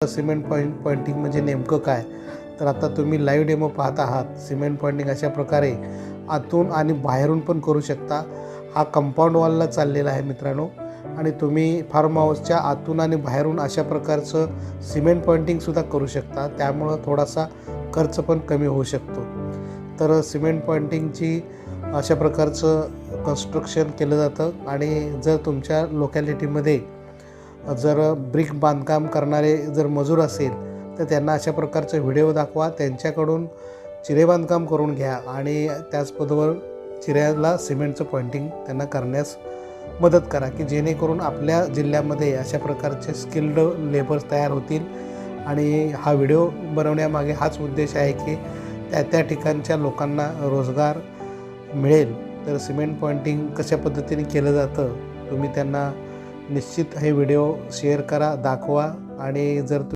Cement pointing म्हणजे नेमकं काय, तर आता तुम्ही लाईव्ह डेमो पाहत आहात। सिमेंट पॉइंटिंग अशा प्रकारे आतून आणि बाहेरून पण करू शकता। हा कंपाऊंड वॉलला चाललेला आहे मित्रांनो, आणि तुम्ही फार्म हाऊसच्या आतून आणि बाहेरून अशा प्रकारचं सिमेंट पॉइंटिंगसुद्धा करू शकता। त्यामुळं थोडासा खर्च पण कमी होऊ शकतो। तर सिमेंट पॉइंटिंगची अशा प्रकारचं कन्स्ट्रक्शन केलं जातं। आणि जर तुमच्या लोकॅलिटीमध्ये जर ब्रिक बांधकाम करणारे जर मजूर असेल तर त्यांना अशा प्रकारचे व्हिडिओ दाखवा, त्यांच्याकडून चिरे बांधकाम करून घ्या आणि त्याचबरोबर चिऱ्याला सिमेंटचं पॉइंटिंग त्यांना करण्यास मदत करा, की जेणेकरून आपल्या जिल्ह्यामध्ये अशा प्रकारचे स्किल्ड लेबर्स तयार होतील। आणि हा व्हिडिओ बनवण्यामागे हाच उद्देश आहे की त्या ठिकाणच्या लोकांना रोजगार मिळेल। तर सिमेंट पॉइंटिंग कशा पद्धतीने केलं जातं तुम्ही त्यांना निश्चित हे व्हिडिओ शेअर करा, दाखवा। आणि जर